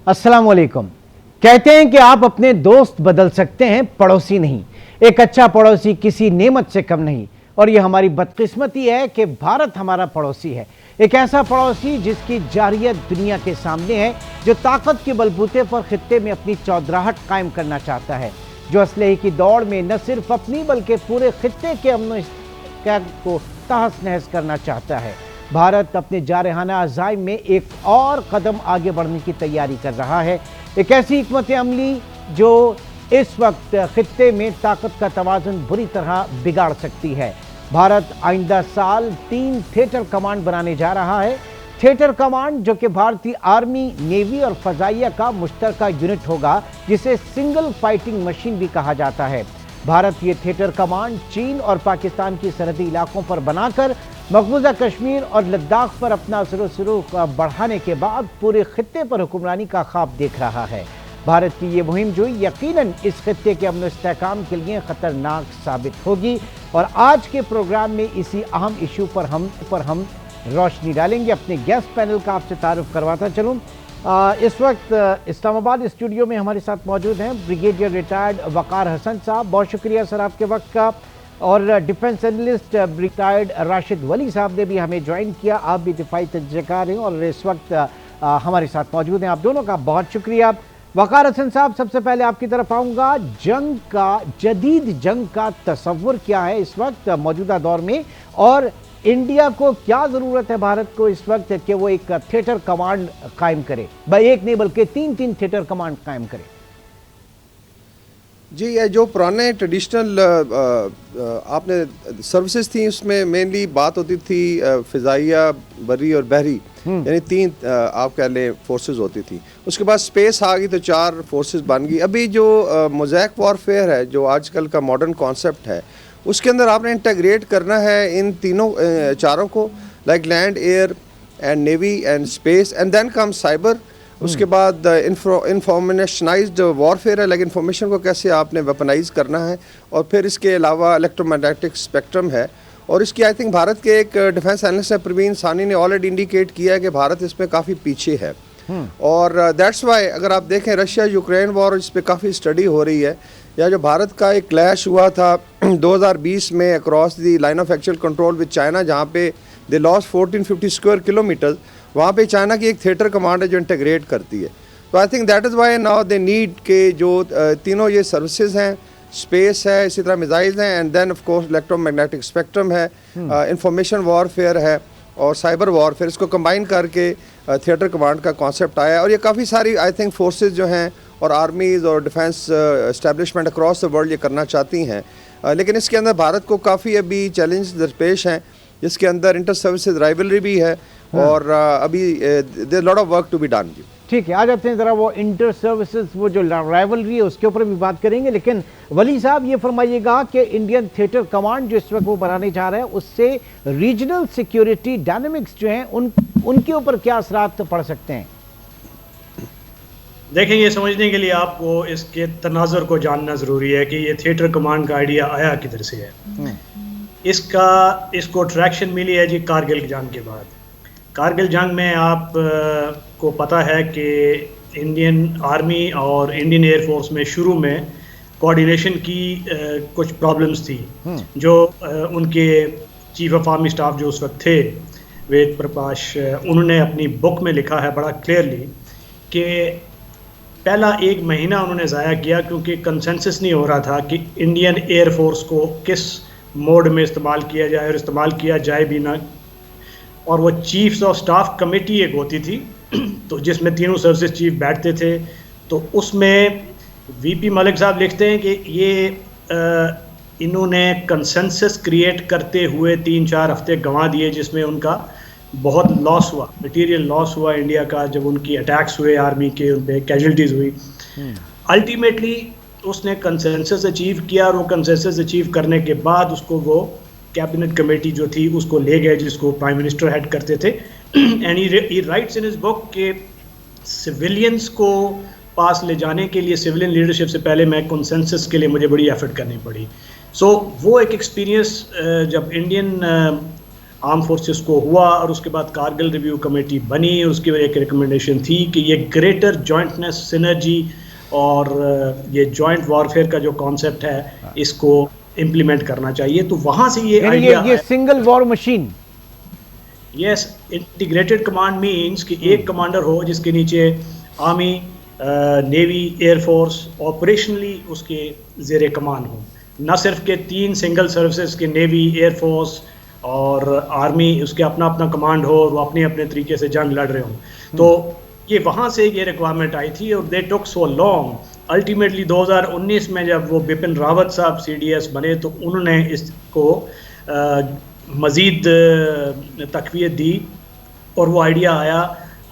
अस्सलाम वालेकुम। कहते हैं कि आप अपने दोस्त बदल सकते हैं, पड़ोसी नहीं। एक अच्छा पड़ोसी किसी नेमत से कम नहीं, और यह हमारी बदकिस्मती है कि भारत हमारा पड़ोसी है। एक ऐसा पड़ोसी जिसकी जारियत दुनिया के सामने है, जो ताकत के बलबूते पर खित्ते में अपनी चौधराहट कायम करना चाहता है, जो असलहे की दौड़ में न सिर्फ अपनी बल्कि पूरे खित्ते के अमन को तहस नहस करना चाहता है। भारत अपने जारहाना अज़ाइम में एक और कदम आगे बढ़ने की तैयारी कर रहा है। एक ऐसी हिकमत अमली जो इस वक्त खित्ते में ताकत का तवाज़ुन बुरी तरह बिगाड़ सकती है। भारत आइंदा साल 3 थिएटर कमांड बनाने जा रहा है। थिएटर कमांड जो कि भारतीय आर्मी, नेवी और फजाइया का मुश्तरका यूनिट होगा, जिसे सिंगल फाइटिंग मशीन भी कहा जाता है। भारत ये थिएटर कमांड चीन और पाकिस्तान की सरहदी इलाकों पर बनाकर मकबूजा कश्मीर और लद्दाख पर अपना असर-ओ-रसूख बढ़ाने के बाद पूरे खित्ते पर हुक्मरानी का ख्वाब देख रहा है। भारत की ये मुहिम जो यकीनन इस खित्ते के अमन इस्तेहकाम के लिए खतरनाक साबित होगी, और आज के प्रोग्राम में इसी अहम इशू पर हम रोशनी डालेंगे। अपने गेस्ट पैनल का आपसे तारुफ करवाता चलूँ। इस वक्त इस्लामाबाद स्टूडियो में हमारे साथ मौजूद हैं ब्रिगेडियर रिटायर्ड वकार हसन साहब, बहुत शुक्रिया सर आपके वक्त का। और डिफेंस एनालिस्ट रिटायर्ड राशिद वली साहब ने भी हमें ज्वाइन किया। आप भी दिफाई तजज़ियेकार हैं और इस वक्त हमारे साथ मौजूद हैं। आप दोनों का बहुत शुक्रिया। वकार हसन साहब, सबसे पहले आपकी तरफ आऊँगा। जदीद जंग का तसव्वुर क्या है इस वक्त मौजूदा दौर में, और इंडिया को क्या ज़रूरत है भारत को इस वक्त कि वो एक थिएटर कमांड कायम करे, एक नहीं बल्कि 3 थिएटर कमांड कायम करे? जी, ये जो पुराने ट्रेडिशनल आपने सर्विसेज थी, उसमें मेनली बात होती थी फ़िज़ाइया, बर्री और बहरी, यानी 3 आप कह लें फोर्सेस होती थी। उसके बाद स्पेस आ गई तो 4 फोर्सेस बन गई। अभी जो मोज़ैक वॉरफेयर है, जो आजकल का मॉडर्न कॉन्सेप्ट है, उसके अंदर आपने इंटीग्रेट करना है इन तीनों चारों को, like land, air and navy and space, and then come cyber. उसके बाद इंफॉर्मेशनाइज्ड वॉरफेयर है, लाइक इंफॉर्मेशन को कैसे आपने वेपनाइज करना है, और फिर इसके अलावा इलेक्ट्रोमैग्नेटिक स्पेक्ट्रम है। और इसकी आई थिंक भारत के एक डिफेंस एनालिस्ट है प्रवीण सानी ने ऑलरेडी इंडिकेट किया है कि भारत इसमें काफ़ी पीछे है। और दैट्स वाई अगर आप देखें रशिया यूक्रेन वॉर, इस पर काफ़ी स्टडी हो रही है। या जो भारत का एक क्लैश हुआ था 2020 में across the line of actual control with China, जहाँ पे दे लॉस्ट 1450 स्क्वायर किलोमीटर, वहाँ पे चाइना की एक थिएटर कमांड है जो इंटीग्रेट करती है। तो I think that is why now they need के जो तीनों ये सर्विसेज हैं, स्पेस है, इसी तरह मिसाइल्स हैं, and then of course electromagnetic spectrum है, इंफॉर्मेशन वॉरफेयर है और साइबर वॉरफेयर, इसको कंबाइन करके थिएटर कमांड का कॉन्सेप्ट आया है। और ये काफ़ी सारी आई थिंक फोर्सेज जो हैं और आर्मीज़ और defence establishment across the world ये करना चाहती हैं, लेकिन इसके अंदर भारत को काफ़ी अभी चैलेंज दरपेश हैं, जिसके अंदर इंटर सर्विसेज राइवलरी भी है, और अभी there lot of work to be done. ठीक है, आज अपने ज़रा वो इंटर सर्विसेज, वो जो राइवलरी है उसके ऊपर भी बात करेंगे। लेकिन वली साहब ये फरमाइएगा कि इंडियन थिएटर कमांड जो इस वक्त वो बनाने जा रहे हैं, उससे रीजनल सिक्योरिटी डायनामिक्स जो हैं उनके ऊपर क्या असरात पड़ सकते हैं? देखें, ये समझने के लिए आपको इसके तनाजुर को जानना ज़रूरी है कि ये थिएटर कमांड का आइडिया आया किधर से है। इसको ट्रैक्शन मिली है जी कारगिल जंग के बाद। कारगिल जंग में आप को पता है कि इंडियन आर्मी और इंडियन एयरफोर्स में शुरू में कोऑर्डिनेशन की कुछ प्रॉब्लम्स थी, जो उनके चीफ ऑफ आर्मी स्टाफ जो उस वक्त थे वेद प्रकाश, उन्होंने अपनी बुक में लिखा है बड़ा क्लियरली कि पहला 1 महीना उन्होंने ज़ाया किया, क्योंकि कंसेंसस नहीं हो रहा था कि इंडियन एयरफोर्स को किस मोड में इस्तेमाल किया जाए और इस्तेमाल किया जाए भी ना। और वो चीफ्स ऑफ स्टाफ कमेटी एक होती थी, तो जिसमें तीनों सर्विसेज चीफ बैठते थे। तो उसमें वीपी मलिक साहब लिखते हैं कि ये इन्होंने कंसेंसस क्रिएट करते हुए 3-4 हफ्ते गंवा दिए, जिसमें उनका बहुत लॉस हुआ, मटेरियल लॉस हुआ इंडिया का, जब उनकी अटैक्स हुए आर्मी के, उन पर कैजुअल्टीज़ हुई। अल्टीमेटली उसने कंसेंसस अचीव किया, और वो कंसेंसस अचीव करने के बाद उसको वो कैबिनेट कमेटी जो थी उसको ले गए, जिसको प्राइम मिनिस्टर हेड करते थे। And he rights in his book के सिविलियंस को पास ले जाने के लिए, सिविलियन लीडरशिप से पहले मैं कंसेंसस के लिए मुझे बड़ी एफर्ट करनी पड़ी। सो वो एक एक्सपीरियंस जब इंडियन आर्म फोर्सेस को हुआ और उसके बाद कारगिल रिव्यू कमेटी बनी। उसकी एक रिकमेंडेशन थी कि ये ग्रेटर जॉइंटनेस, सिनर्जी और ये जॉइंट वॉरफेयर का जो कॉन्सेप्ट है इसको इम्प्लीमेंट करना चाहिए। तो वहाँ से ये आइडिया, ये single war machine, yes, integrated command means कि एक कमांडर हो जिसके नीचे आर्मी, नेवी, एयरफोर्स ऑपरेशनली उसके ज़ेर कमान हो, न सिर्फ के 3 सिंगल सर्विसेज के नेवी, एयरफोर्स और आर्मी उसके अपना अपना कमांड हो और वो अपने अपने तरीके से जंग लड़ रहे हों। तो ये वहाँ से ये रिक्वायरमेंट आई थी और दे टुक सो लॉन्ग। अल्टीमेटली 2019 में जब वो बिपिन रावत साहब CDS बने तो उन्होंने इसको मज़ीद तक़वियत दी और वो आइडिया आया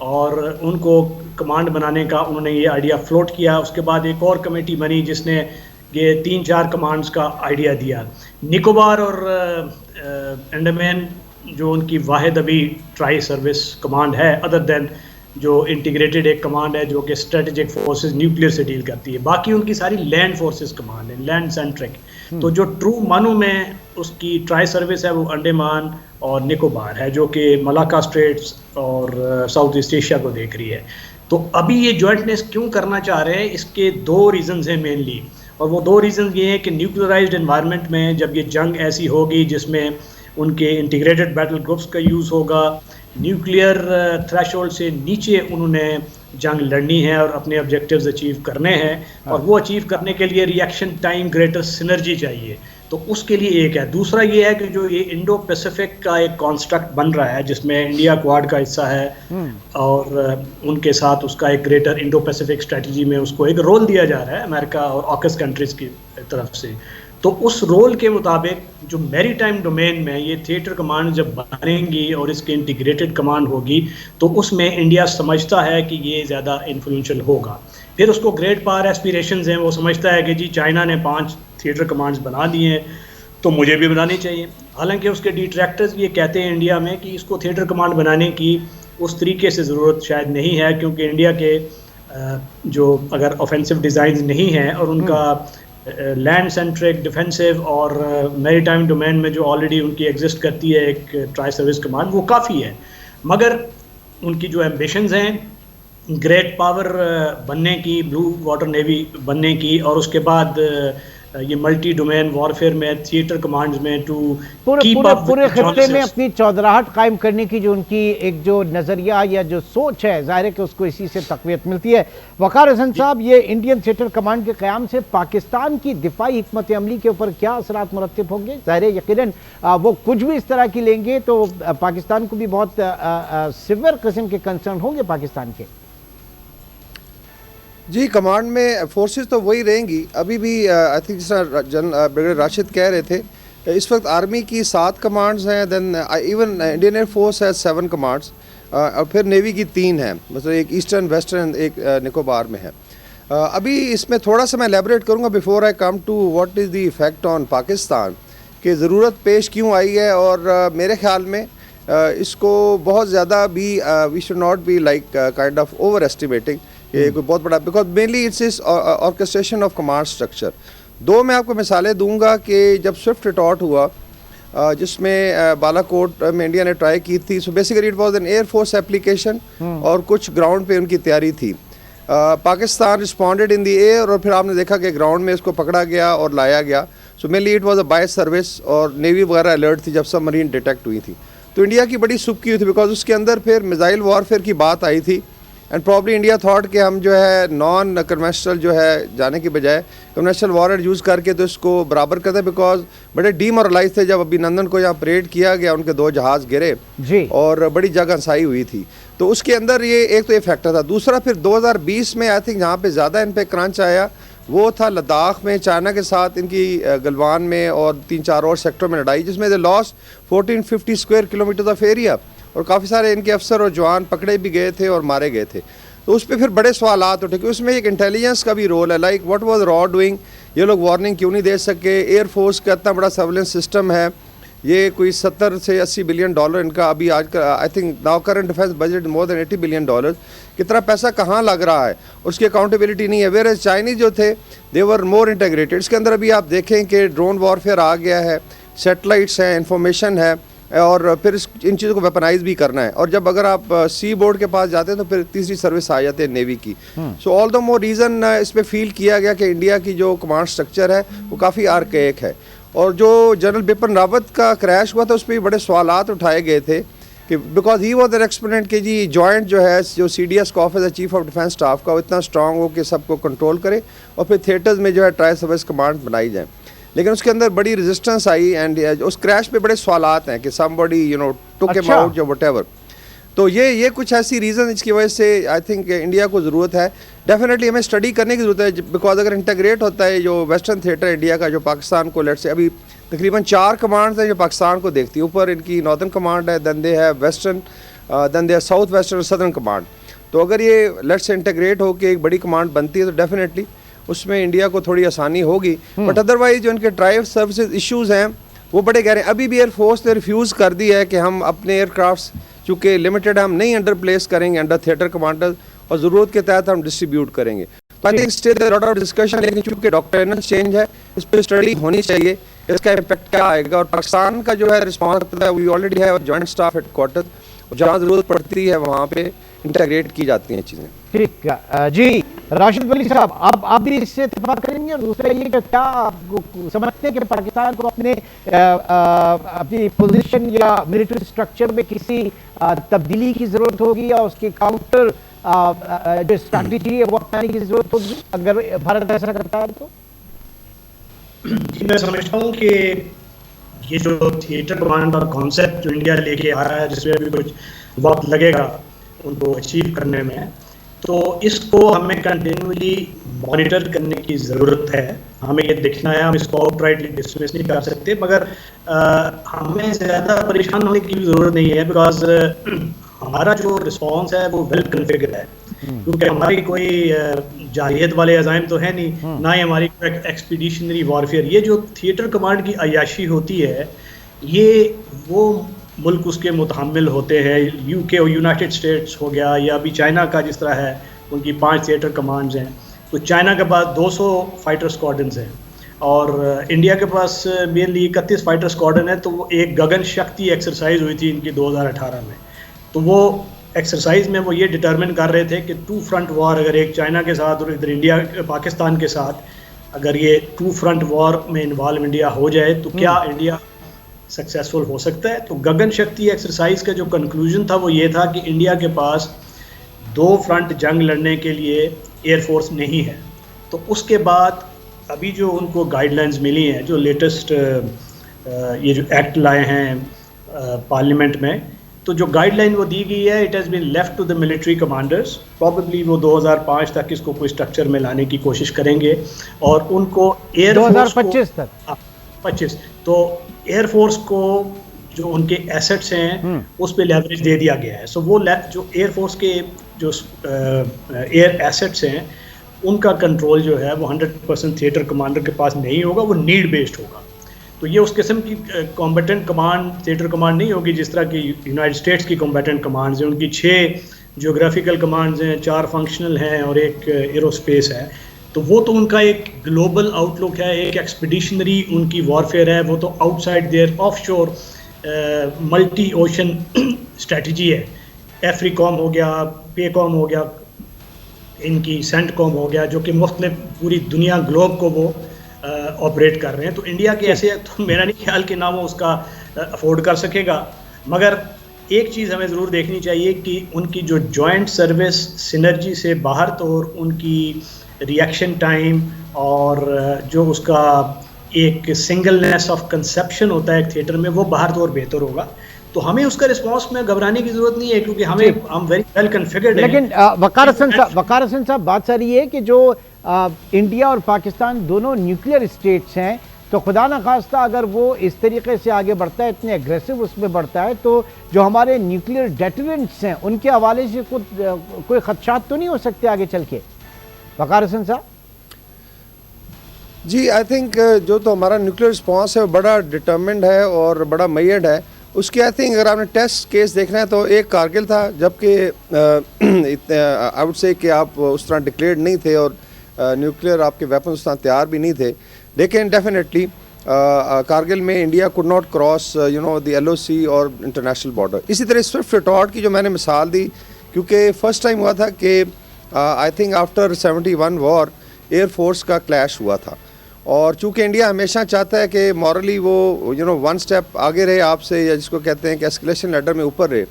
और उनको कमांड बनाने का उन्होंने ये आइडिया फ्लोट किया। उसके बाद एक और कमेटी बनी जिसने ये 3-4 कमांड्स का आइडिया दिया। निकोबार और अंडमान जो उनकी वाहिद अभी ट्राई सर्विस कमांड है, अदर देन जो इंटीग्रेटेड एक कमांड है जो कि स्ट्रेटेजिक फोर्सेस न्यूक्लियर से डील करती है, बाकी उनकी सारी लैंड फोर्सेस कमांड है, लैंड सेंट्रिक। तो जो ट्रू मानू में उसकी ट्राई सर्विस है वो अंडमान और निकोबार है, जो कि मलाक्का स्ट्रेट्स और साउथ ईस्ट एशिया को देख रही है। तो अभी ये जॉइंटनेस क्यों करना चाह रहे हैं, इसके 2 रीजंस हैं मेनली, और वो 2 रीजन ये हैं कि न्यूक्लियराइज्ड एनवायरनमेंट में जब ये जंग ऐसी होगी जिसमें उनके इंटीग्रेटेड बैटल ग्रुप्स का यूज़ होगा, न्यूक्लियर थ्रेशोल्ड से नीचे उन्होंने जंग लड़नी है और अपने ऑब्जेक्टिव्स अचीव करने हैं और वो अचीव करने के लिए रिएक्शन टाइम, ग्रेटर सिनर्जी चाहिए। तो उसके लिए एक है। दूसरा ये है कि जो ये इंडो पैसिफिक का एक कॉन्स्ट्रक्ट बन रहा है जिसमें इंडिया क्वाड का हिस्सा है और उनके साथ उसका एक ग्रेटर इंडो पैसिफिक स्ट्रेटजी में उसको एक रोल दिया जा रहा है अमेरिका और ऑकस कंट्रीज़ की तरफ से। तो उस रोल के मुताबिक जो मैरीटाइम डोमेन में ये थिएटर कमांड जब बनेंगी और इसके इंटीग्रेटेड कमांड होगी तो उसमें इंडिया समझता है कि ये ज़्यादा इन्फ्लुएंशियल होगा। फिर उसको ग्रेट पावर एस्पिरेशंस हैं, वो समझता है कि जी चाइना ने 5 थिएटर कमांड्स बना दिए हैं तो मुझे भी बनानी चाहिए। हालांकि उसके डिट्रैक्टर्स ये कहते हैं इंडिया में कि इसको थिएटर कमांड बनाने की उस तरीके से ज़रूरत शायद नहीं है, क्योंकि इंडिया के जो अगर ऑफेंसिव डिज़ाइन नहीं हैं और उनका लैंड सेंट्रिक, डिफेंसिव और मैरीटाइम डोमेन में जो ऑलरेडी उनकी एग्जिस्ट करती है एक ट्राई सर्विस कमांड, वो काफ़ी है। मगर उनकी जो एम्बिशंस हैं ग्रेट पावर बनने की, ब्लू वाटर नेवी बनने की, और उसके बाद ये मल्टी डोमेन वॉरफेयर में थिएटर कमांड्स में टू पूरे खित्ते में अपनी चौधराहट कायम करने की जो उनकी एक जो नज़रिया या जो सोच है, जाहिर है कि उसको इसी से तक़वियत मिलती है। वक़ार हसन साहब, ये इंडियन थिएटर कमांड के क़याम से पाकिस्तान की दिफाई हिकमत अमली के ऊपर क्या असरात मुरत्तिब होंगे? ज़ाहिर है यकीनन वो कुछ भी इस तरह की लेंगे तो पाकिस्तान को भी बहुत सिवियर किस्म के कंसर्न होंगे पाकिस्तान के। जी, कमांड में फोर्सेस तो वही रहेंगी। अभी भी आई थिंक जिस तरह ब्रिगेडियर राशिद कह रहे थे, इस वक्त आर्मी की 7 कमांड्स हैं, then even Indian air force है 7 कमांड्स, और फिर नेवी की 3 हैं, मतलब एक ईस्टर्न, वेस्टर्न, एक निकोबार में है। अभी इसमें थोड़ा सा मैं एलैबोरेट करूँगा before I come to what is the effect on Pakistan, कि ज़रूरत पेश क्यों आई है। और मेरे ख्याल में इसको बहुत ज़्यादा भी we should not be like kind of over estimating ये कोई बहुत बड़ा, because mainly it's is orchestration of command structure. 2 मैं आपको मिसालें दूंगा कि जब स्विफ्ट रिटॉर्ट हुआ जिसमें बालाकोट में इंडिया ने ट्राई की थी, so basically it was an air force application और कुछ ग्राउंड पे उनकी तैयारी थी। Pakistan responded in the air और फिर आपने देखा कि ग्राउंड में इसको पकड़ा गया और लाया गया। So mainly it was a bye service और नेवी वगैरह अलर्ट थी जब सबमरीन डिटेक्ट हुई थी। तो इंडिया की बड़ी सुबकी हुई थी बिकॉज उसके अंदर फिर मिसाइल वॉरफेयर की बात आई थी एंड प्रॉब्ली इंडिया थॉट कि हम जो है नॉन कन्वेंशनल जो है जाने की बजाय कन्वेंशनल वॉरर यूज़ करके तो इसको बराबर करते, बिकॉज बड़े डीमोरलाइज थे जब अभिनंदन को यहाँ परेड किया गया, उनके 2 जहाज़ गिरे जी और बड़ी जगह अंसाई हुई थी। तो उसके अंदर ये एक तो ये फैक्टर था। दूसरा फिर 2020 में आई थिंक जहाँ पे ज़्यादा इन पर क्रंच आया वो था लद्दाख में चाइना के साथ इनकी गलवान में और 3-4 और सेक्टर में लड़ाई, जिसमें they lost 1450 square kilometre of area और काफ़ी सारे इनके अफसर और जवान पकड़े भी गए थे और मारे गए थे। तो उस पर फिर बड़े सवालात उठे कि उसमें एक इंटेलिजेंस का भी रोल है, like what was raw doing, ये लोग वार्निंग क्यों नहीं दे सके। एयरफोर्स का इतना बड़ा सर्विलेंस सिस्टम है, ये कोई 70 से 80 बिलियन डॉलर इनका अभी आज का I think now current defence budget more than 80 billion dollar. कितना पैसा कहाँ लग रहा है उसकी अकाउंटेबिलिटी नहीं है। वेयर एज चाइनीज जो थे दे वर मोर इंटीग्रेटेड। इसके अंदर अभी आप देखें कि ड्रोन वॉरफेयर आ गया है, सैटेलाइट्स हैं, इंफॉर्मेशन है, और फिर इन चीज़ों को वेपनाइज भी करना है। और जब अगर आप सी बोर्ड के पास जाते हैं तो फिर तीसरी सर्विस आ जाती है नेवी की। So all the more reason इस पर फील किया गया कि इंडिया की जो कमांड स्ट्रक्चर है वो काफ़ी आर्केक है। और जो जनरल बिपिन रावत का क्रैश हुआ था उस पर भी बड़े सवालात उठाए गए थे कि because he was an exponent कि जी जॉइंट जो है जो CDS का ऑफिस है चीफ ऑफ डिफेंस स्टाफ का वो इतना स्ट्रांग हो कि सबको कंट्रोल करे और फिर थिएटर्स में जो है ट्राई सर्विस कमांड बनाई जाए। लेकिन उसके अंदर बड़ी रेजिस्टेंस आई एंड उस क्रैश पे बड़े सवालात हैं कि समबडी टुक हिम आउट या व्हाटएवर। तो ये कुछ ऐसी रीज़न इसकी वजह से आई थिंक इंडिया को ज़रूरत है, डेफिनेटली हमें स्टडी करने की ज़रूरत है। बिकॉज अगर इंटीग्रेट होता है जो वेस्टर्न थिएटर इंडिया का जो पाकिस्तान को लेट से अभी तकरीबन 4 कमांड्स हैं जो पाकिस्तान को देखती है। ऊपर इनकी नॉर्दर्न कमांड है, देन दे है वेस्टर्न, देन दे है साउथ वेस्टर्न और सदर्न कमांड। तो अगर ये लेट से इंटीग्रेट होकर एक बड़ी कमांड बनती है तो डेफिनेटली उसमें इंडिया को थोड़ी आसानी होगी। बट अदरवाइज जो इनके ड्राइव सर्विसेज इश्यूज़ हैं वो बड़े गहरे हैं। अभी भी एयरफोर्स ने रिफ्यूज़ कर दिया है कि हम अपने एयरक्राफ्ट्स चूँकि लिमिटेड हम नहीं अंडर प्लेस करेंगे अंडर थिएटर कमांडर और ज़रूरत के तहत हम डिस्ट्रीब्यूट करेंगे। तो I think still lot of discussion, लेकिन चूँकि डॉक्ट्रिनल चेंज है इस पर स्टडी होनी चाहिए इसका इम्पैक्ट क्या आएगा। और पाकिस्तान का जो है रिस्पॉन्स पता है वी ऑलरेडी है जॉइंट स्टाफ हेडक्वार्टर, जहाँ ज़रूरत पड़ती है वहाँ पे इंटीग्रेट की जाती हैं चीज़ें। ठीक जी राशिद वली साहब, आप भी इससे इत्तेफाक करेंगे। और दूसरा ये कि क्या आप समझते हैं कि पाकिस्तान को अपनी पोजीशन या मिलिट्री स्ट्रक्चर में किसी तब्दीली की ज़रूरत होगी या उसकी काउंटर जो स्ट्रैटेजी है वो अपनाने की ज़रूरत होगी अगर भारत ऐसा करता है तो? मैं समझता हूँ कि ये जो थिएटर कमांड का कॉन्सेप्ट जो इंडिया लेके आ रहा है जिसमें भी कुछ वक्त लगेगा उनको अचीव करने में, तो इसको हमें कंटिन्यूली मॉनिटर करने की ज़रूरत है। हमें ये देखना है, हम इसको आउटराइटली डिसमिस नहीं कर सकते, मगर हमें ज़्यादा परेशान होने की भी ज़रूरत नहीं है बिकॉज हमारा जो रिस्पॉन्स है वो वेल कन्फिगर है। क्योंकि हमारी कोई जाहियत वाले अज़ाइम तो है नहीं, ना ही हमारी एक्सपीडिशनरी वॉरफेयर। ये जो थिएटर कमांड की अयाशी होती है ये वो मुल्क उसके मुतहम्मिल होते हैं, UK और यूनाइटेड स्टेट्स हो गया या अभी चाइना का जिस तरह है उनकी 5 थिएटर कमांड्स हैं। तो चाइना के पास 200 फाइटर स्क्वाड्रन्स हैं और इंडिया के पास मेनली 31 फाइटर स्क्वाड्रन है। तो वो एक गगन शक्ति एक्सरसाइज हुई थी इनकी 2018 में। तो वो एक्सरसाइज में वो ये डिटरमिन कर रहे थे कि 2 फ्रंट वॉर, अगर एक चाइना के साथ और इधर इंडिया पाकिस्तान के साथ, अगर ये 2 फ्रंट वॉर में इन्वॉल्व इंडिया हो जाए तो क्या इंडिया सक्सेसफुल हो सकता है। तो गगन शक्ति एक्सरसाइज का जो कंक्लूजन था वो ये था कि इंडिया के पास 2 फ्रंट जंग लड़ने के लिए एयरफोर्स नहीं है। तो उसके बाद अभी जो उनको गाइडलाइंस मिली हैं, जो लेटेस्ट ये जो एक्ट लाए हैं पार्लियामेंट में, तो जो गाइडलाइन वो दी गई है, it has been left to the military commanders. Probably वो 2005 तक इसको कोई स्ट्रक्चर में लाने की कोशिश करेंगे और उनको एयरफोर्स 2025 तक 25 तो एयरफोर्स को जो उनके एसेट्स हैं उस पे लेवरेज दे दिया गया है। सो वो जो एयरफोर्स के जो एयर एसेट्स हैं उनका कंट्रोल जो है वो 100% थिएटर कमांडर के पास नहीं होगा, वो नीड बेस्ड होगा। तो ये उस किस्म की कॉम्बेटेंट कमांड थिएटर कमांड नहीं होगी जिस तरह की यूनाइटेड स्टेट्स की कॉम्बेटेंट कमांड्स हैं। उनकी 6 जियोग्राफिकल कमांड्स हैं, 4 फंक्शनल हैं और 1 एरोस्पेस है। तो वो तो उनका एक ग्लोबल आउटलुक है, एक एक्सपीडिशनरी उनकी वॉरफेयर है, वो तो outside there offshore multi ocean strategy है। एफ्रीकॉम हो गया, पेकॉम हो गया, इनकी सेंटकॉम हो गया, जो कि मुख्तलिफ पूरी दुनिया ग्लोब को वो ऑपरेट कर रहे हैं। तो इंडिया के ऐसे तो मेरा नहीं ख्याल कि ना वो उसका अफोर्ड कर सकेगा। मगर एक चीज़ हमें ज़रूर देखनी चाहिए कि उनकी जो जॉइंट सर्विस सिनर्जी से बाहर तो उनकी रिएक्शन टाइम और जो उसका एक सिंगलनेस ऑफ कंसेप्शन होता है एक थिएटर में, वो बाहर तो और बेहतर होगा। तो हमें उसका रिस्पांस में घबराने की जरूरत नहीं है क्योंकि हम वेरी वेल कॉन्फ़िगर्ड हैं। लेकिन वकार हसन साहब बात सारी है कि जो इंडिया और पाकिस्तान दोनों न्यूक्लियर स्टेट्स हैं, तो खुदा न खास्ता अगर वो इस तरीके से आगे बढ़ता है, इतने एग्रेसिव उसमें बढ़ता है, तो जो हमारे न्यूक्लियर डेटरेंट्स हैं उनके हवाले से कोई खदशात तो नहीं हो सकते आगे चल के? वकार हसन साहब जी, आई थिंक जो तो हमारा न्यूक्लियर रिस्पॉन्स है वो बड़ा डिटर्मिंड है और बड़ा मैयड है। उसके आई थिंक अगर आपने टेस्ट केस देखना है तो एक कारगिल था, जबकि आई वुड से कि आप उस तरह डिक्लेयर्ड नहीं थे और न्यूक्लियर आपके वेपन उस तरह तैयार भी नहीं थे। लेकिन डेफिनेटली कारगिल में India could not cross the LOC और इंटरनेशनल बॉर्डर। इसी तरह स्विफ्ट रिटॉर्ट की जो मैंने मिसाल दी, क्योंकि फर्स्ट टाइम हुआ था कि I think after 71 war air force का क्लैश हुआ था, और चूंकि इंडिया हमेशा चाहता है कि मॉरली वो वन स्टेप आगे रहे आपसे, या जिसको कहते हैं कि एस्केलेशन लैडर में ऊपर रहे,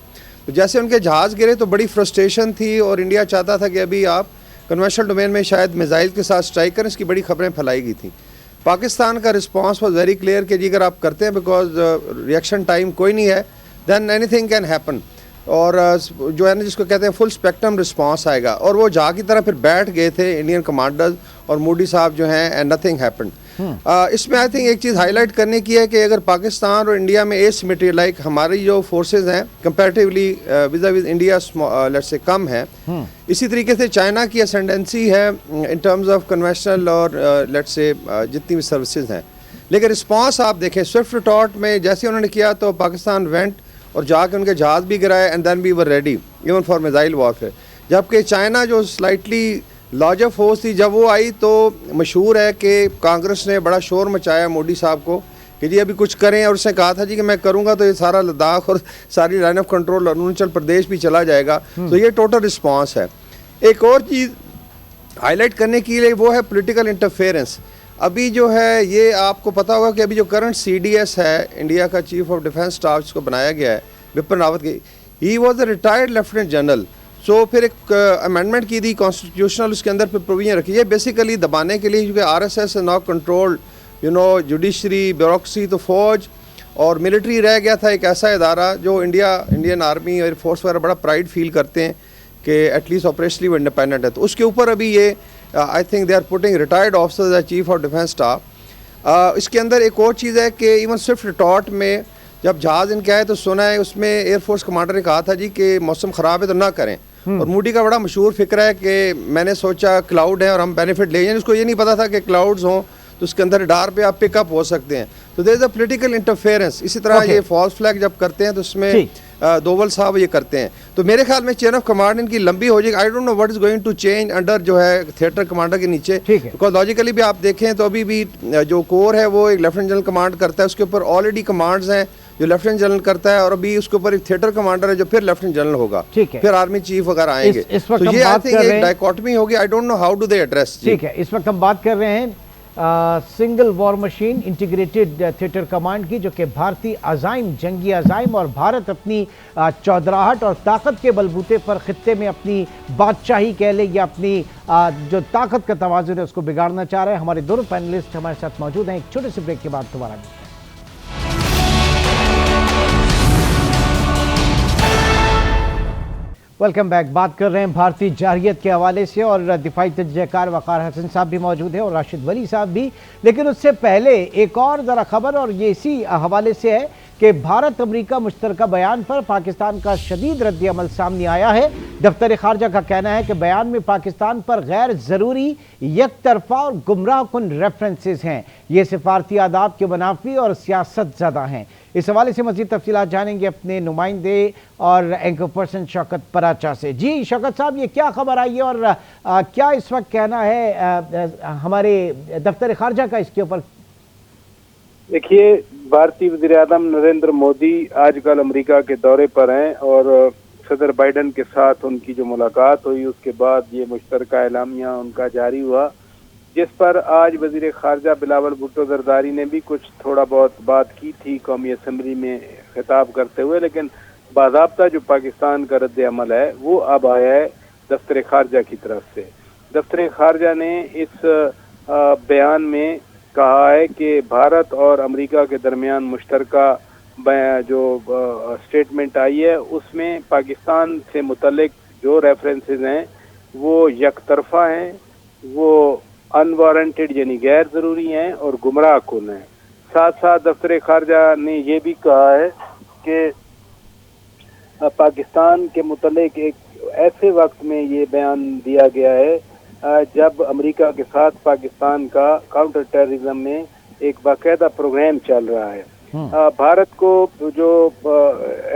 तो जैसे उनके जहाज़ गिरे तो बड़ी फ्रस्ट्रेशन थी, और इंडिया चाहता था कि अभी आप कन्वेंशनल डोमेन में शायद मिसाइल के साथ स्ट्राइक करें। इसकी बड़ी खबरें फैलाई गई थी। पाकिस्तान का रिस्पांस वाज वेरी क्लियर कि जी अगर आप करते हैं, बिकॉज रिएक्शन टाइम कोई नहीं है, देन एनीथिंग कैन हैपन, और जो है ना जिसको कहते हैं फुल स्पेक्ट्रम रिस्पांस आएगा। और वो जहाँ की तरह फिर बैठ गए थे इंडियन कमांडर्स और मूडी साहब जो हैं, एंड नथिंग हैपेंड। इसमें आई थिंक एक चीज़ हाईलाइट करने की है कि अगर पाकिस्तान और इंडिया में एसिमेट्री, लाइक हमारी जो फोर्सेज हैं कंपैरेटिवली विज़ा विज़ इंडिया लेट्स से कम है, इसी तरीके से चाइना की असेंडेंसी है इन टर्म्स ऑफ कन्वेंशनल और लेट्स से जितनी भी सर्विसेज हैं। लेकिन रिस्पांस आप देखें स्विफ्ट रिटॉर्ट में जैसे उन्होंने किया तो पाकिस्तान वेंट और जाके उनके जहाज़ भी गिराए, and then we were ready even for missile warfare. जबकि चाइना जो स्लाइटली लार्जर फोर्स थी, जब वो आई तो मशहूर है कि कांग्रेस ने बड़ा शोर मचाया मोदी साहब को कि जी अभी कुछ करें, और उसने कहा था जी कि मैं करूंगा तो ये सारा लद्दाख और सारी line of control Arunachal Pradesh भी चला जाएगा। तो ये टोटल रिस्पांस है। एक और चीज़ हाईलाइट करने के लिए वो है पॉलिटिकल इंटरफेरेंस। अभी जो है ये आपको पता होगा कि अभी जो करंट CDS है, इंडिया का चीफ ऑफ डिफेंस स्टाफ जिसको बनाया गया है बिपिन रावत की, he was a retired lieutenant general. So फिर एक अमेंडमेंट की थी कॉन्स्टिट्यूशनल, उसके अंदर फिर प्रोविजन रखी है बेसिकली दबाने के लिए, क्योंकि RSS now control judiciary bureaucracy, तो फौज और मिलिट्री रह गया था एक ऐसा इदारा जो इंडियन आर्मी और फोर्स वगैरह बड़ा प्राइड फील करते हैं कि एटलीस्ट ऑपरेशनली वो इंडिपेंडेंट है। तो उसके ऊपर अभी ये I think they are putting retired officers as chief of defence staff. इसके अंदर एक और चीज़ है कि इवन स्विफ्ट रिटॉर्ट में जब जहाज़ इनके आए तो सुना है उसमें एयरफोर्स कमांडर ने कहा था जी कि मौसम ख़राब है तो ना करें। और मूडी का बड़ा मशहूर फिक्र है कि मैंने सोचा क्लाउड है और हम बेनिफिट ले जाएं, उसको ये नहीं पता था कि क्लाउड्स हों तो उसके अंदर डार पे आप पिकअप हो सकते हैं। तो there is a political interference. इसी तरह ये फॉल्स फ्लैग जब करते हैं तो उसमें दोवल साहब ये करते हैं। तो मेरे ख्याल में चेन ऑफ कमांड इनकी लंबी हो जाएगी। I don't know what is going to change under जो है थिएटर कमांडर के नीचे, बिकॉज लॉजिकली भी आप देखें तो अभी भी जो कोर है वो एक लेफ्टिनेंट जनरल कमांड करता है, उसके ऊपर ऑलरेडी कमांड्स हैं जो लेफ्टिनेंट जनरल करता है, और अभी उसके ऊपर एक थिएटर कमांडर है जो फिर लेफ्टिनेंट जनरल होगा, फिर आर्मी चीफ वगैरह आएंगे। तो ये आई थिंक एक डायकोटमी होगी। आई don't know how do they address. ठीक है, इस वक्त हम बात कर रहे हैं single war machine integrated theatre command की, जो कि भारतीय अजाइम, जंगी अजाइम और भारत अपनी चौधराहट और ताकत के बलबूते पर खित्ते में अपनी बादशाही कह ले या अपनी जो ताकत का तवाज़ुन है उसको बिगाड़ना चाह रहे हैं। हमारे दोनों पैनलिस्ट हमारे साथ मौजूद हैं। एक छोटे से ब्रेक के बाद दोबारा वेलकम बैक। बात कर रहे हैं भारतीय जारहियत के हवाले से, और दिफाई तजज़ियाकार वक़ार हसन साहब भी मौजूद हैं और राशिद वली साहब भी। लेकिन उससे पहले एक और ज़रा खबर, और ये इसी हवाले से है कि भारत अमेरिका मुश्तरका बयान पर पाकिस्तान का शदीद रद्द अमल सामने आया है। दफ्तर खारजा का कहना है कि बयान में पाकिस्तान पर गैर ज़रूरी, एक तरफा और गुमराह कुन रेफरेंसेस हैं। ये सिफारती आदाब के मुनाफी और सियासत ज़दा हैं। इस हवाले से मज़ीद तफसीलात जानेंगे अपने नुमाइंदे और एंकर पर्सन शौकत पराचा से। जी शौकत साहब, ये क्या खबर आई है और क्या इस वक्त कहना है हमारे दफ्तर खारजा का इसके ऊपर? देखिए, भारतीय वज़ीर-ए-आज़म नरेंद्र मोदी आजकल अमेरिका के दौरे पर हैं, और सदर बाइडन के साथ उनकी जो मुलाकात हुई उसके बाद ये मुश्तरका एलामिया उनका जारी हुआ, जिस पर आज वज़ीर खारजा बिलावल भुट्टो ज़रदारी ने भी कुछ थोड़ा बहुत बात की थी कौमी असम्बली में खिताब करते हुए। लेकिन बाज़ाब्ता जो पाकिस्तान का रद्द अमल है वो अब आया है दफ्तर खारजा की तरफ से। दफ्तर खारजा ने इस बयान में कहा है कि भारत और अमेरिका के दरमियान मुश्तरका जो स्टेटमेंट आई है उसमें पाकिस्तान से मुतल्लिक जो रेफरेंसेस हैं वो यकतरफा हैं, वो अनवारंटेड यानी गैर ज़रूरी हैं और गुमराह कुन हैं। साथ साथ दफ्तर खारजा ने ये भी कहा है कि पाकिस्तान के मुतल्लिक एक ऐसे वक्त में ये बयान दिया गया है जब अमेरिका के साथ पाकिस्तान का काउंटर टेररिज्म में एक बाकायदा प्रोग्राम चल रहा है। भारत को जो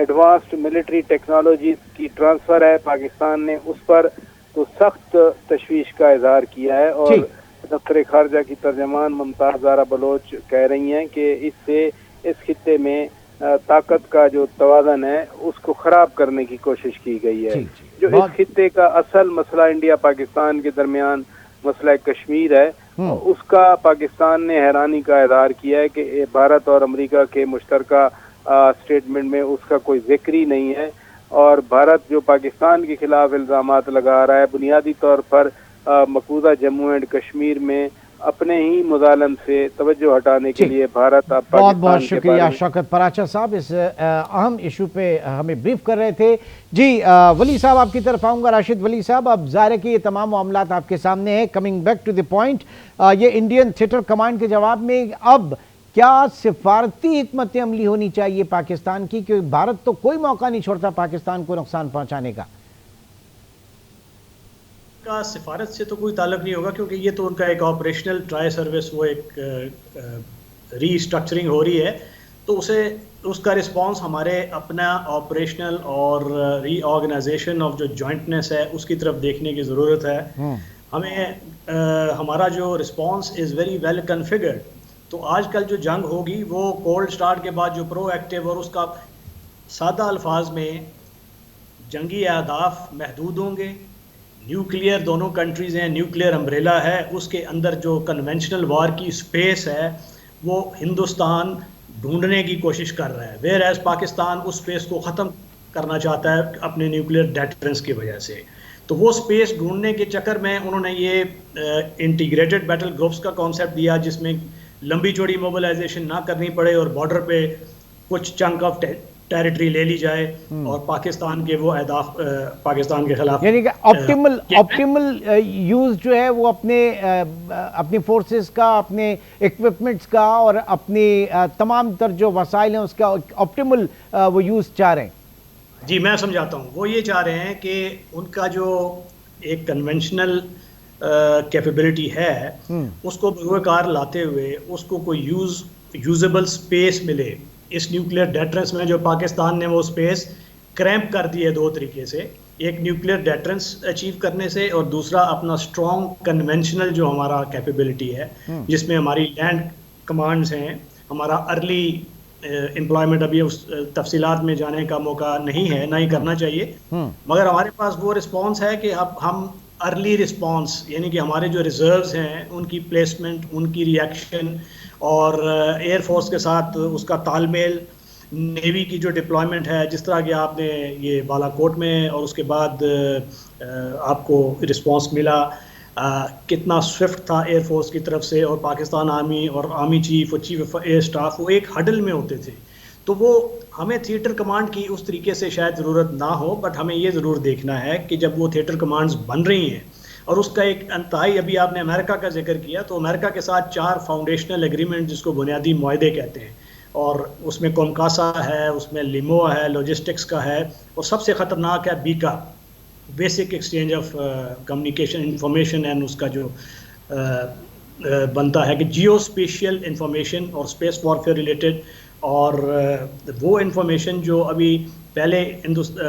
एडवांस्ड मिलिट्री टेक्नोलॉजी की ट्रांसफ़र है पाकिस्तान ने, उस पर तो सख्त तशवीश का इजहार किया है और दफ्तर खारजा की तर्जमान मुमताज़ ज़ारा बलोच कह रही हैं कि इससे इस खित्ते में ताकत का जो तवाज़न है उसको ख़राब करने की कोशिश की गई है। जो इस खित्ते का असल मसला इंडिया पाकिस्तान के दरमियान मसला कश्मीर है, उसका पाकिस्तान ने हैरानी का इज़हार किया है कि भारत और अमेरिका के मुश्तरका स्टेटमेंट में उसका कोई जिक्र ही नहीं है। और भारत जो पाकिस्तान के खिलाफ इल्ज़ामात लगा रहा है, बुनियादी तौर पर मकबूजा जम्मू एंड कश्मीर में अपने ही मुजालम से तवज्जो हटाने के लिए भारत अब बहुत बहुत शुक्रिया शौकत पराचा साहब, इस अहम इशू पे हमें ब्रीफ कर रहे थे। जी वली साहब आपकी तरफ आऊँगा। राशिद वली साहब, अब ज़ाहिर है कि ये तमाम मामलात आपके सामने हैं। Coming back to the point, ये इंडियन थिएटर कमांड के जवाब में अब क्या सिफारती हिकमत अमली होनी चाहिए पाकिस्तान की, क्योंकि भारत तो कोई मौका नहीं छोड़ता पाकिस्तान को नुकसान पहुंचाने का। सिफारत से तो कोई ताल्लुक नहीं होगा, क्योंकि ये तो उनका एक ऑपरेशनल ट्राई सर्विस, वो एक रीस्ट्रक्चरिंग हो रही है, तो उसका रिस्पांस हमारे अपना ऑपरेशनल और रीऑर्गेनाइजेशन ऑफ जो जॉइंटनेस है उसकी तरफ देखने की ज़रूरत है। हमें हमारा जो response is very well configured. तो आजकल जो जंग होगी वो कोल्ड स्टार्ट के बाद जो प्रोएक्टिव और उसका सादा अल्फाज में जंगी अहदाफ महदूद होंगे। न्यूक्लियर दोनों कंट्रीज़ हैं, न्यूक्लियर अम्ब्रेला है, उसके अंदर जो कन्वेंशनल वार की स्पेस है वो हिंदुस्तान ढूंढने की कोशिश कर रहा है, वेयर एज पाकिस्तान उस स्पेस को ख़त्म करना चाहता है अपने न्यूक्लियर डेटरेंस की वजह से। तो वो स्पेस ढूंढने के चक्कर में उन्होंने ये इंटीग्रेटेड बैटल ग्रुप्स का कॉन्सेप्ट दिया, जिसमें लंबी चौड़ी मोबिलाइजेशन ना करनी पड़े और बॉर्डर पे कुछ चंक ऑफ टेरिटरी ले ली जाए और पाकिस्तान के वो अहदाफ पाकिस्तान के खिलाफ, यानी कि ऑप्टिमल यूज जो है वो अपनी फोर्सेस का, अपने इक्विपमेंट्स का और अपनी तमाम तर जो वसाइल हैं उसका ऑप्टिमल वो यूज चाह रहे हैं। जी मैं समझाता हूँ, वो ये चाह रहे हैं कि उनका जो एक कन्वेंशनल कैपेबिलिटी है उसको बरूकार लाते हुए उसको कोई यूजेबल स्पेस मिले। इस न्यूक्लियर डेटरेंस में जो पाकिस्तान ने वो स्पेस क्रैम्प कर दी है दो तरीके से, एक न्यूक्लियर डेटरेंस अचीव करने से और दूसरा अपना स्ट्रॉन्ग कन्वेंशनल जो हमारा कैपेबिलिटी है जिसमें हमारी लैंड कमांड्स हैं, हमारा अर्ली एम्प्लॉयमेंट, अभी उस तफसीलात में जाने का मौका नहीं है, ना ही करना चाहिए, मगर हमारे पास वो रिस्पॉन्स है कि अब हम अर्ली रिस्पॉन्स यानी कि हमारे जो रिजर्व्स हैं उनकी प्लेसमेंट, उनकी रिएक्शन और एयरफोर्स के साथ उसका तालमेल, नेवी की जो डिप्लॉयमेंट है, जिस तरह कि आपने ये बालाकोट में और उसके बाद आपको रिस्पांस मिला, कितना स्विफ्ट था एयरफोर्स की तरफ से, और पाकिस्तान आर्मी और आर्मी चीफ और चीफ ऑफ एयर स्टाफ वो एक हडल में होते थे। तो वो हमें थिएटर कमांड की उस तरीके से शायद ज़रूरत ना हो, बट हमें ये ज़रूर देखना है कि जब वो थिएटर कमांड्स बन रही हैं और उसका एक अंतहाई, अभी आपने अमेरिका का जिक्र किया, तो अमेरिका के साथ 4 फाउंडेशनल एग्रीमेंट जिसको बुनियादी मुआहदे कहते हैं, और उसमें कोमकासा है, उसमें लिमो है, लॉजिस्टिक्स का है, और सबसे ख़तरनाक है Bika, basic exchange of communication information and उसका जो बनता है कि जियो स्पेशियल इंफॉर्मेशन और स्पेस वॉरफेयर रिलेटेड, और वो इंफॉर्मेशन जो अभी पहले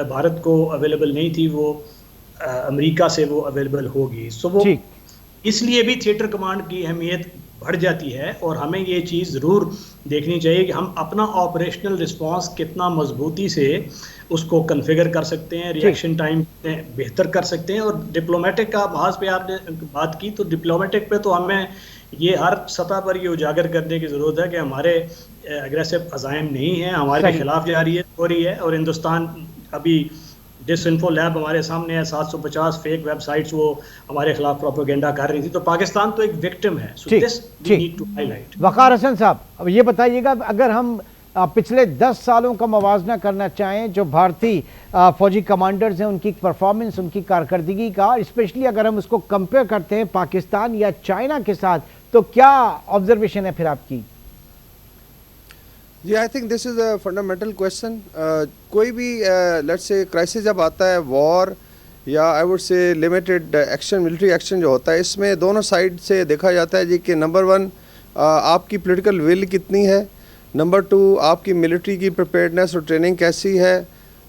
भारत को अवेलेबल नहीं थी वो अमेरिका से वो अवेलेबल होगी। सो वो इसलिए भी थिएटर कमांड की अहमियत बढ़ जाती है, और हमें ये चीज़ ज़रूर देखनी चाहिए कि हम अपना ऑपरेशनल रिस्पांस कितना मजबूती से उसको कन्फिगर कर सकते हैं, रिएक्शन टाइम बेहतर कर सकते हैं। और डिप्लोमेटिक का बहास पे आपने बात की, तो डिप्लोमेटिक पे तो हमें ये हर सतह पर ये उजागर करने की ज़रूरत है कि हमारे एग्रेसिव अज़ाइम नहीं है, हमारे खिलाफ जारी हो रही है, और हिंदुस्तान अभी डिसइंफो लैब हमारे सामने है, 750 फेक वेबसाइट्स वो हमारे खिलाफ प्रोपेगेंडा कर रही थी। तो पाकिस्तान तो एक विक्टिम है। So this we need to highlight. Waqar Hasan sahab, अब ये बताइएगा, अगर हम पिछले 10 सालों का मवाजना करना चाहें जो भारतीय फौजी कमांडर्स हैं उनकी परफॉर्मेंस, उनकी कारकर्दगी का, स्पेशली अगर हम उसको कंपेयर करते हैं पाकिस्तान या चाइना के साथ, तो क्या ऑब्जर्वेशन है फिर आपकी? जी, I think this is a fundamental question. कोई भी लेट्स से क्राइसिस जब आता है, वॉर या I would say limited action, military action जो होता है, इसमें दोनों साइड से देखा जाता है जी कि नंबर 1 आपकी पॉलिटिकल विल कितनी है, नंबर 2 आपकी मिलिट्री की प्रिपेयर्डनेस और ट्रेनिंग कैसी है,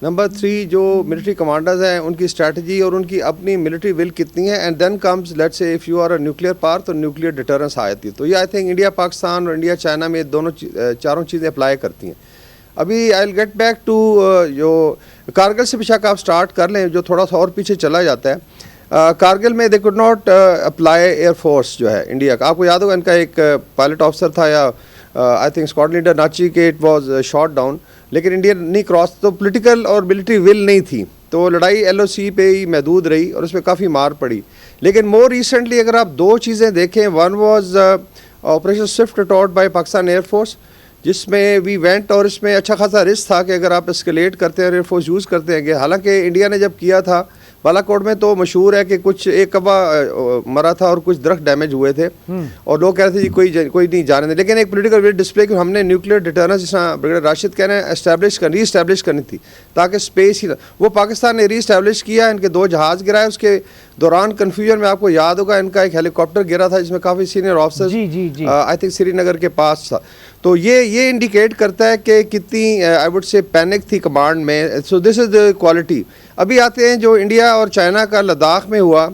नंबर 3 जो मिलिट्री कमांडर्स हैं उनकी स्ट्रेटजी और उनकी अपनी मिलिट्री विल कितनी है, and then comes let's say if you are a nuclear power तो न्यूक्लियर डिटरेंस आ जाती है। तो ये आई थिंक इंडिया पाकिस्तान और इंडिया चाइना में दोनों चारों चीज़ें अप्लाई करती हैं। अभी I will get back to जो कारगिल से बेशक आप स्टार्ट कर लें, जो थोड़ा सा और पीछे चला जाता है। कारगिल में they could not apply air force जो है इंडिया का। आपको याद होगा इनका एक पायलट ऑफिसर था या आई थिंक स्क्वाड लीडर नाची के इट वाज शॉट डाउन, लेकिन इंडिया नहीं क्रॉस। तो पॉलिटिकल और मिलिट्री विल नहीं थी, तो लड़ाई LOC पे ही महदूद रही और उसमें काफ़ी मार पड़ी। लेकिन मोर रिसेंटली अगर आप दो चीज़ें देखें, one was operation Swift taught by Pakistan air force, जिसमें वी वेंट और इसमें अच्छा खासा रिस्क था कि अगर आप एस्केलेट करते हैं एयरफोर्स यूज़ करते हैं। हालांकि इंडिया ने जब किया था बालाकोट में तो मशहूर है कि कुछ एक कब्बा मरा था और कुछ दरख्त डैमेज हुए थे और लोग कह रहे थे जी कोई नहीं जाने दे, लेकिन एक पॉलिटिकल विल डिस्प्ले कि हमने न्यूक्लियर डिटरेंस, जिस ब्रिगेडियर राशिद कह रहे हैं, री इस्टेब्लिश करनी थी ताकि स्पेस ही वो पाकिस्तान ने री इस्टेब्लिश किया। इनके 2 जहाज़ गिराए, उसके दौरान कन्फ्यूजन में आपको याद होगा इनका एक हेलीकॉप्टर गिरा था जिसमें काफ़ी senior officers I think Srinagar के पास था। तो ये इंडिकेट करता है कि कितनी आई वुड से पैनिक थी कमांड में। So this is the quality. अभी आते हैं जो इंडिया और चाइना का लद्दाख में हुआ,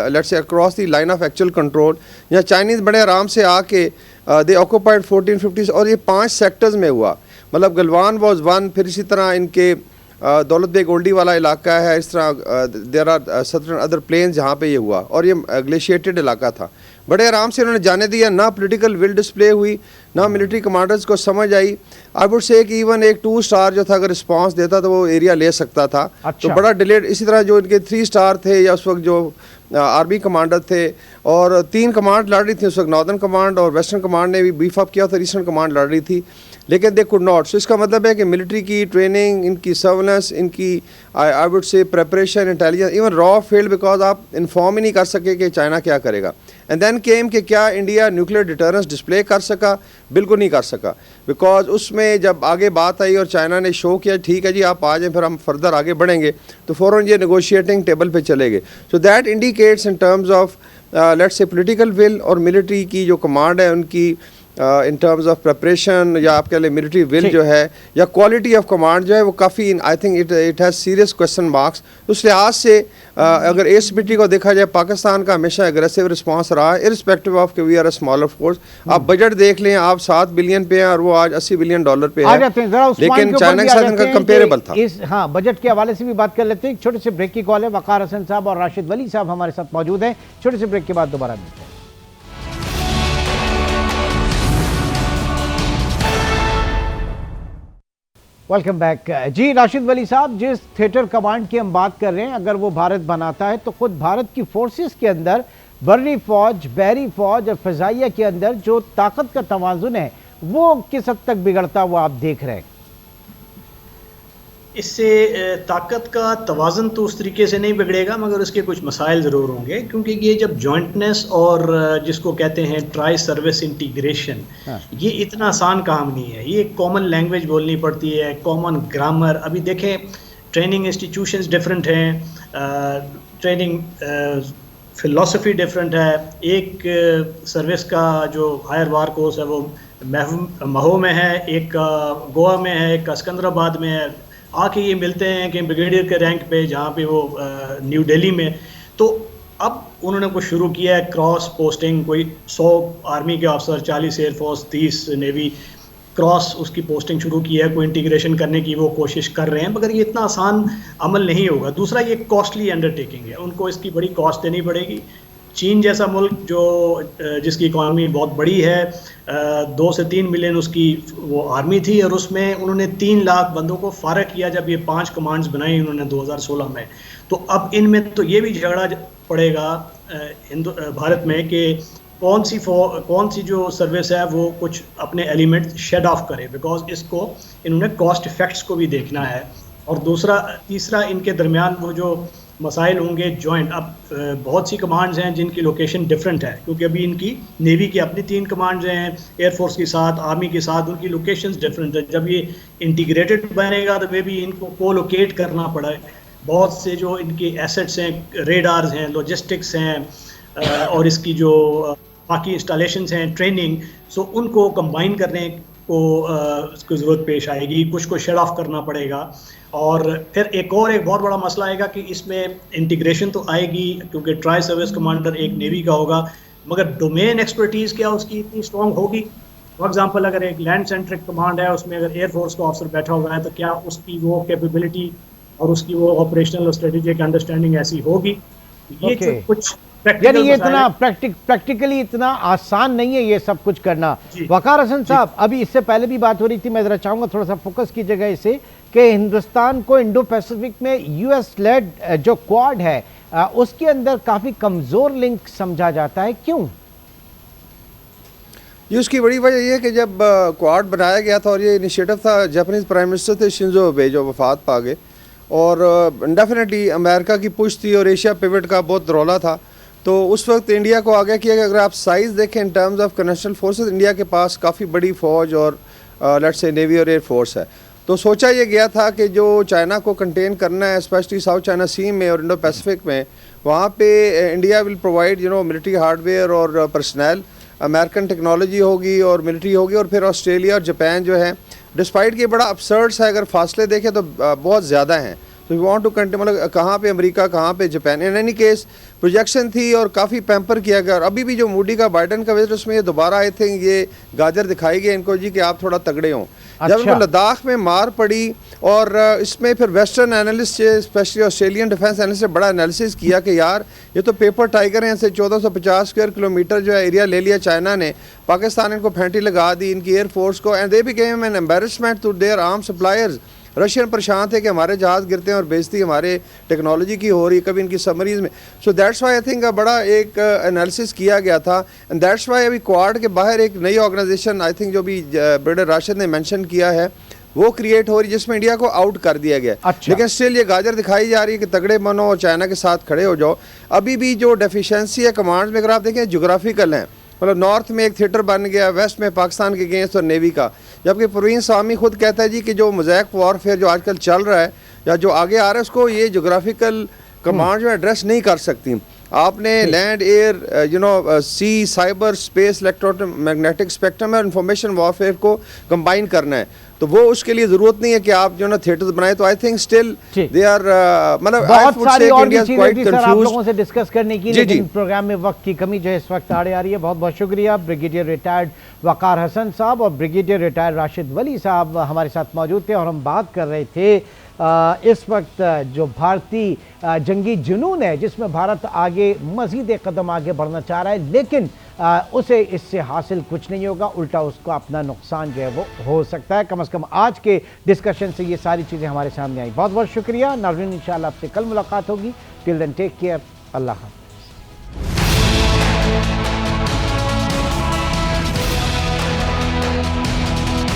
let's say across the line of actual control, या चाइनीज़ बड़े आराम से आके दे ऑक्यूपाइड 1450 और ये 5 सेक्टर्स में हुआ। मतलब गलवान वाज 1, फिर इसी तरह इनके दौलत बेग ओल्डी वाला इलाका है, इस तरह there are certain other plains जहाँ पे ये हुआ, और ये ग्लेशिएटेड इलाका था। बड़े आराम से उन्होंने जाने दिया, ना पॉलिटिकल विल डिस्प्ले हुई, ना मिलिट्री कमांडर्स को समझ आई। आई वुड से कि इवन एक 2 स्टार जो था अगर रिस्पांस देता तो वो एरिया ले सकता था। अच्छा। तो बड़ा डिलेड। इसी तरह जो इनके 3 स्टार थे या उस वक्त जो आर्मी कमांडर थे, और 3 कमांड लड़ रही थी उस वक्त, नॉर्दर्न कमांड और वेस्टर्न कमांड ने भी बीफ अप किया था, ईस्टर्न कमांड लड़ रही थी, लेकिन दे कुड नॉट। सो इसका मतलब है कि मिलिट्री की ट्रेनिंग, इनकी सर्वेलेंस, इनकी I would say preparation, intelligence, even raw field, because आप इन्फॉर्म ही नहीं कर सके कि चाइना क्या करेगा। एंड देन केम कि क्या इंडिया न्यूक्लियर डिटरेंस डिस्प्ले कर सका? बिल्कुल नहीं कर सका, बिकॉज उसमें जब आगे बात आई और चाइना ने शो किया ठीक है जी आप आ जाएं फिर हम फर्दर आगे बढ़ेंगे, तो फ़ौरन ये नेगोशिएटिंग टेबल पे चले गए। So that indicates in terms of let's say political will और मिलिट्री की जो कमांड है उनकी इन टर्म्स ऑफ प्रिपरेशन, या आप कह लें मिलिट्री विल जो है, या क्वालिटी ऑफ कमांड जो है, वो काफ़ी I think it has serious question marks. उस लिहाज से अगर एसपीटी को देखा जाए, पाकिस्तान का हमेशा एग्रेसिव रिस्पांस रहा है, इरिस्पेक्टिव ऑफ कि we are a smaller force. आप बजट देख लें, आप 7 बिलियन पे हैं और वो आज $80 बिलियन पे है, लेकिन चाइना के साथ इनका कंपेरेबल था। हाँ, बजट के हवाले से भी बात कर लेते हैं। छोटे से ब्रेक की कॉल है। वकार हसन साहब और राशिद वली साहब हमारे साथ मौजूद हैं। छोटे से ब्रेक के बाद दोबारा मिलते हैं। वेलकम बैक जी। राशिद वली साहब, जिस थिएटर कमांड की हम बात कर रहे हैं, अगर वो भारत बनाता है तो खुद भारत की फोर्सेस के अंदर बर्री फौज, बहरी फौज और फ़िज़ाइया के अंदर जो ताकत का तवाज़ुन है वो किस हद तक बिगड़ता हुआ आप देख रहे हैं? इससे ताकत का तवाज़ुन तो उस तरीके से नहीं बिगड़ेगा, मगर उसके कुछ मसाइल ज़रूर होंगे, क्योंकि ये जब जॉइंटनेस और जिसको कहते हैं ट्राई सर्विस इंटीग्रेशन, ये इतना आसान काम नहीं है। ये कॉमन लैंग्वेज बोलनी पड़ती है, कॉमन ग्रामर। अभी देखें, ट्रेनिंग इंस्टीट्यूशंस डिफरेंट हैं, ट्रेनिंग फ़िलासफ़ी डिफरेंट है। एक सर्विस का जो हायर वार कोर्स है वो महू में है, एक का गोवा में है, एक का सिकंदराबाद में है। आके ये मिलते हैं कि ब्रिगेडियर के रैंक पे, जहाँ पे वो न्यू दिल्ली में। तो अब उन्होंने कुछ शुरू किया है क्रॉस पोस्टिंग, कोई 100 आर्मी के अफसर, 40 एयरफोर्स, 30 नेवी, क्रॉस उसकी पोस्टिंग शुरू की है। कोई इंटीग्रेशन करने की वो कोशिश कर रहे हैं, मगर ये इतना आसान अमल नहीं होगा। दूसरा, ये कॉस्टली अंडरटेकिंग है, उनको इसकी बड़ी कॉस्ट देनी पड़ेगी। चीन जैसा मुल्क जो जिसकी इकॉनमी बहुत बड़ी है, 2 से 3 मिलियन उसकी वो आर्मी थी, और उसमें उन्होंने 3 लाख बंदों को फारग किया जब ये 5 कमांड्स बनाई उन्होंने 2016 में। तो अब इनमें तो ये भी झगड़ा पड़ेगा भारत में कि कौन सी जो सर्विस है वो कुछ अपने एलिमेंट शेड ऑफ करे, बिकॉज इसको इन्होंने कॉस्ट इफेक्ट्स को भी देखना है। और तीसरा इनके दरमियान वो जो मसाइल होंगे जॉइंट। अब बहुत सी कमांड्स हैं जिनकी लोकेशन डिफरेंट है, क्योंकि अभी इनकी नेवी की अपनी 3 कमांड्स हैं, एयरफोर्स के साथ, आर्मी के साथ, उनकी लोकेशंस डिफरेंट है। जब ये इंटीग्रेटेड बनेगा तो वे भी इनको कोलोकेट करना पड़े। बहुत से जो इनके एसेट्स हैं, रेडार्स हैं, लॉजिस्टिक्स हैं, और इसकी जो बाकी इंस्टॉलेशंस हैं, ट्रेनिंग, सो उनको कंबाइन करने को उसकी ज़रूरत पेश आएगी, कुछ को शट ऑफ करना पड़ेगा। और फिर एक बहुत बड़ा मसला आएगा कि इसमें इंटीग्रेशन तो आएगी, क्योंकि ट्राई सर्विस कमांडर एक नेवी का होगा, मगर डोमेन एक्सपर्टीज़ क्या उसकी इतनी स्ट्रॉन्ग होगी? फॉर एग्जांपल अगर एक लैंड सेंट्रिक कमांड है, उसमें अगर एयरफोर्स का ऑफिसर बैठा हुआ है, तो क्या उसकी वो कैपेबिलिटी और उसकी वो ऑपरेशनल और स्ट्रेटेजिक अंडरस्टैंडिंग ऐसी होगी? ये कुछ यानी ये इतना प्रैक्टिकली इतना आसान नहीं है ये सब कुछ करना। वकार हसन साहब, अभी इससे पहले भी बात हो रही थी, मैं जरा चाहूंगा थोड़ा सा फोकस कीजिएगा इसे, कि हिंदुस्तान को इंडो पैसिफिक में यूएस लेड जो क्वाड है उसके अंदर काफी कमजोर लिंक समझा जाता है, क्यों? ये उसकी बड़ी वजह ये है कि जब क्वाड बनाया गया था और ये इनिशिएटिव था, जापानीज प्राइम मिनिस्टर थे शिंजो आबे जो वफात पा गए, और डेफिनेटली अमेरिका की पुश थी और एशिया पिवट का बहुत रौला था, तो उस वक्त इंडिया को आगे किया कि अगर आप साइज़ देखें in terms of conventional forces, India के पास काफ़ी बड़ी फ़ौज और लेट्स से नेवी और एयर फोर्स है। तो सोचा ये गया था कि जो चाइना को कंटेन करना है, स्पेशली साउथ चाइना सी में और इंडो पैसिफिक में, वहाँ पे India will provide military hardware और पर्सनल, अमेरिकन टेक्नोलॉजी होगी और मिलिट्री होगी, और फिर ऑस्ट्रेलिया और जापान जो है, डिस्पाइट कि बड़ा अपसर्ड्स है, अगर फासले देखें तो बहुत ज़्यादा हैं, तो वी वांट टू कंटिन्यू, मतलब कहाँ पे अमेरिका, कहाँ पे Japan, in any case projection थी और काफ़ी पैम्पर किया गया। और अभी भी जो मोदी का बाइडन का विजिट, उसमें ये दोबारा आई थिंक ये गाजर दिखाई गई इनको जी कि आप थोड़ा तगड़े हों। जब इनको लद्दाख में मार पड़ी और इसमें फिर western analyst specially Australian defence analyst ने बड़ा एनालिसिस किया कि यार ये तो पेपर टाइगर हैं, से 1450 स्क्वायर किलोमीटर जो है एरिया ले लिया चाइना ने, पाकिस्तान इनको फेंटी लगा दी इनकी एयरफोर्स को, and they became an embarrassment to their arm suppliers. Russian परेशान थे कि हमारे जहाज़ गिरते हैं और बेइज्जती हमारे टेक्नोलॉजी की हो रही है कभी इनकी सबमरीज में। So that's why I think बड़ा एक एनालिसिस किया गया था, एंड दैट्स वाई अभी क्वाड के बाहर एक नई ऑर्गेनाइजेशन आई थिंक जो भी ब्रिगेडियर राशिद ने मेंशन किया है वो क्रिएट हो रही है, जिसमें इंडिया को आउट कर दिया गया। अच्छा। लेकिन स्टिल ये गाजर दिखाई जा रही है कि तगड़े बनो और चाइना के साथ खड़े हो जाओ। अभी भी जो डेफिशिएंसी है कमांड में, अगर आप देखें जोग्राफिकल हैं, मतलब नॉर्थ में एक थिएटर बन गया, वेस्ट में पाकिस्तान के अगेंस्ट और नेवी का, जबकि परवीन स्वामी खुद कहता है जी कि जो मोज़ैक वॉरफेयर जो आजकल चल रहा है या जो आगे आ रहा है उसको ये जोग्राफिकल कमांड जो एड्रेस नहीं कर सकती। आपने लैंड, एयर, सी, साइबर, स्पेस, इलेक्ट्रोमैग्नेटिक स्पेक्ट्रम और इंफॉर्मेशन वॉरफेयर को कंबाइन करना है, तो वो उसके लिए ज़रूरत नहीं है कि आप थिएटर्स बनाए। तो I think still they are, मतलब बहुत सारी और भी चीजें थी सर आप लोगों से डिस्कस करने की, लेकिन प्रोग्राम में वक्त की कमी जो है इस वक्त आड़े आ रही है। बहुत बहुत शुक्रिया ब्रिगेडियर रिटायर्ड वकार हसन साहब और ब्रिगेडियर रिटायर्ड राशिद वली साहब हमारे साथ मौजूद थे, और हम बात कर रहे थे इस वक्त जो भारतीय जंगी जुनून है, जिसमें भारत आगे मजीद एक कदम आगे बढ़ना चाह रहा है, लेकिन उसे इससे हासिल कुछ नहीं होगा, उल्टा उसको अपना नुकसान जो है वो हो सकता है। कम से कम आज के डिस्कशन से ये सारी चीज़ें हमारे सामने आई। बहुत बहुत शुक्रिया नाज़रीन, इंशाल्लाह आपसे कल मुलाकात होगी। टिल देन टेक केयर, अल्लाह हाफ़िज़।